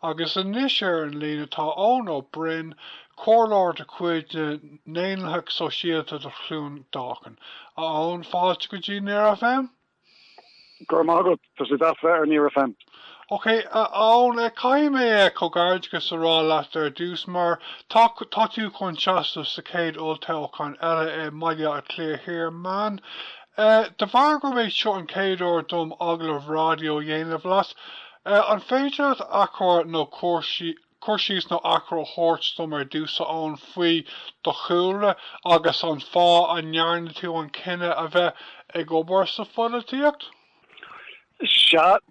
agus inis an lína tá Eoin Ó Broin, cóirleoir de chuid Na Daonlathaithe Sóisialta do chlún dácan. Eoin, fáilte go dtí Níor FM? Gur mágad, tá sé dafa ar Níor FM. Ok, Eoin, cai mé cogáirdeachas sa rá leat ar dús mar tá tú chun teastamh sa céad olltoghchán eile mBaile Átha Cliath Thiar-Meán. De bhar go méid seo an céad uair dom aglah radio dhéanamh leat, an féidir achar nó cuairseas nó achar chóirt dom ar dús Eoin faoi do chúlra agus an fá an nearna tú an cinenne a bheith ag obair sa folaíocht?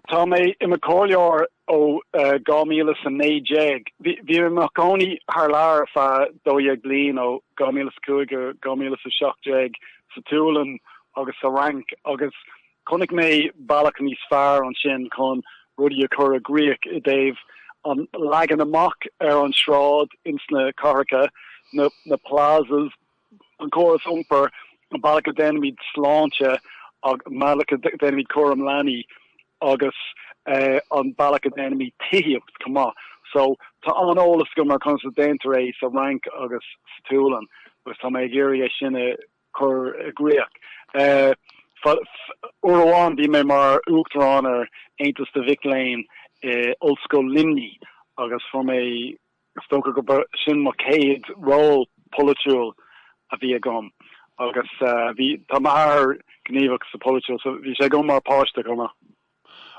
Tá mé imime cóirleoir ó 2009. Bhí me gcónaí th lear fa 2 bliain ó 2005 2007 sa túlan agus sa rank agus chunig mé bailach níos fearr an sin chun rudí a chur a gríoch I dtaobh an legan amach ar an shráid insna carcha na plazas an choras umper an bailach a déanaid sláinte ag bailach a déanaid chum leanaí agus an bailach a déanaid tíocht cumá. So tá an ólas go mar considéntar é sa rank agus sa túlan agus tá mé géirí sinna chur a gríoch. Uaháin bhí mé mar uachtarrán ar Aontas de Vic Lane Ollscoil Limní agus for mé stocha go sin mo céad ró polúil a bhí agam agus bhí tá mar gníomhach sa polúil, so bhí sé go mar páiste goma.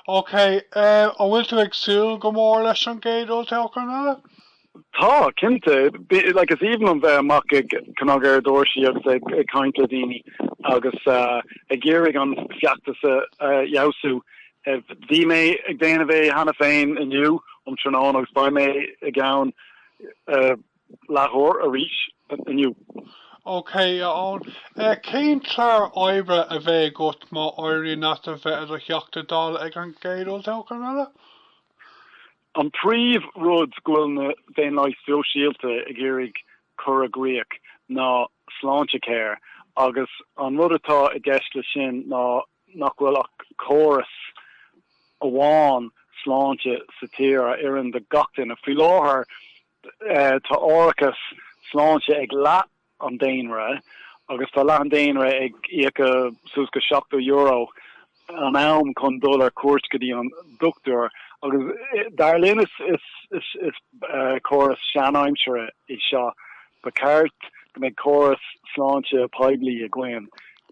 Ok, an bhfuil tú agsúil go mór leis an céad olltoghchán eile? Tá, cinnte, like is even an bheith amach cannagar dóirsí agus ag caint le daoine agus ag géirigh an fiachtas a jausú. Bhí mé ag déanamh hana féin inniu tránán agus ba mé ag gabhann Labhair a rís inniu. Ok, Eoin. Cén clár oibre a bheith got má oirí nat a bheith a cheachta dal ag an céad olltoghchán eile? An príomh rud gúil na Daonlathaithe Sóisialta ag géirigh chur a gríoch ná sláinte céir agus an rud atá I gceist le sin ná nach bhfuil ach chóras amháin sláinte sa tíre ar an de gachtain a faoi láthair tá árachas sláinte ag leat an daonra agus tá leat an daonra ag íocha suas go €7 an am chun dul ar cuairt go dtí an doctor agus darlinn is choras seanáimsere I seo ba ceart go méid choras sláinte poiblí a gcuin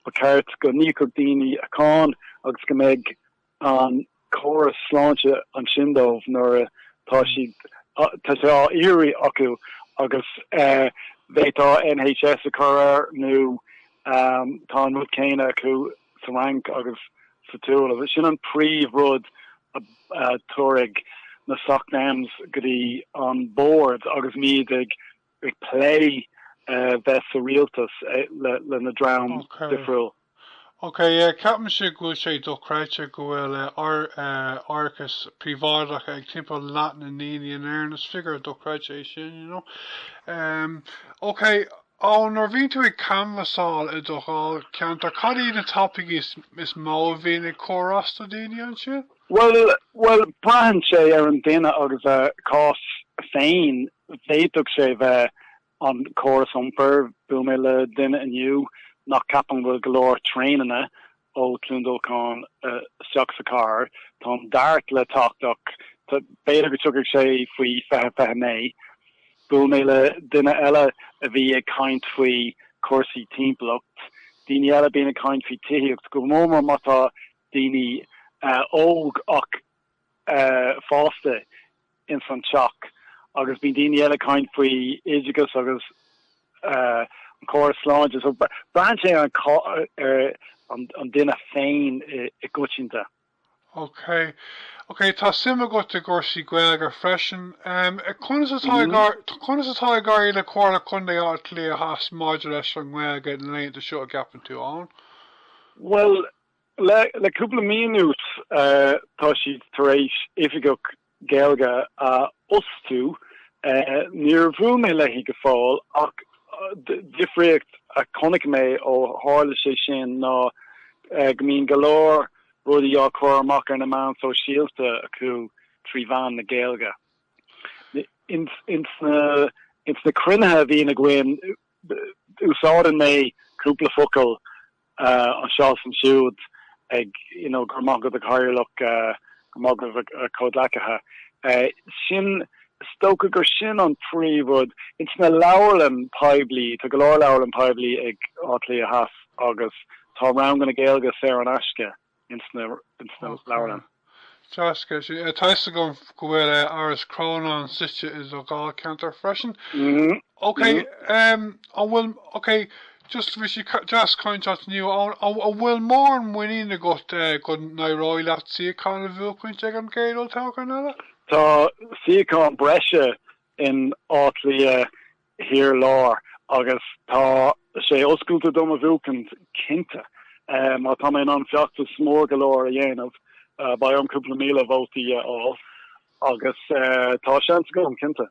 ba ceart go níoch daoine a cáin agus go méid an choras sláinte an sindómh nuair tá sé á iarraí acu agus bhétá NHS a chur nó tá an rud céine acu sa rank agus sa túla. Bhí sin an príomh rud tuaigh na sacnáms go dtí an board agus míad ag play bheith sa rialtas le na drám difriúil. Ok, ceapan sé go sé do chráite go bhfuil árchas príomhádach ag timpeall leat na naoine an airnas figur do chráite é sin, you know. Ok, nor bhíonn tú ag canvasáil I do dáilcheantar cad na topic is má bhíon ag córásta daoine an sin? Well, brahan sé ar an duine agus cás féin bhéadach sé bheith an choras umper bu mé le duine inniu nach capan bhfuil golóir tréanana ó Olltoghchán seach sa car tá dart le táchtach tá béidir go tugadh sé faoi feithe mé bu mé le duine eile a bhí ag caint faoi cuasaí timpeallacht daoine eile bíonna caint faoi tíocht go mór mátá daoine óg ach fásta in san seach agus bhí daoine eile caint faoi éideachas agus an choras sláinte so brahan sé an duine féin I gcoitinta. Ok, tá sima go a gcósaí gaeilge freisin. Chunas atá gáir le córa chun Átha Cliath has máidir leis an gaeilge na léonnta seo a gapan tú ann? Well, le cúpla mínút tá siad tar éis ifigach gaeilge a ostú níor bhfuil mé le go fáil ach difriocht a connic mé ó hála sé sin ná go mín golóir rudí á chur amach ar na meán sóisialta acu trí bhean na gaeilge. it's the crinha bhína gin úsáidan mé cúpla focail an seas an siúd ag gur mágad a cairlach gur mágad a codlacatha sin stocha gur sin an príomhd it's na leabharlann poiblí tá go leor leabharlann poiblí ag Átha Has agus tá ram gan na Gaeilge sé an aisce in sna leabharlann. Teasca taiste go bhfuil áras crón an site is ó dáilcheantar freisin. Okay, okay, just bhí just cointeart nniu an bhfuil mór an muoine go na roiile siáán a bhuachaint ag an céad olltoghchán eile? Tá siáán breise in Átha hir lár agus tá sé oscailte dom a bhuacant cinnte má tá mé an feachtas mór go leir a dhéanamh ba an cúpla míle bhótaí á agus tá sean go an cinnte.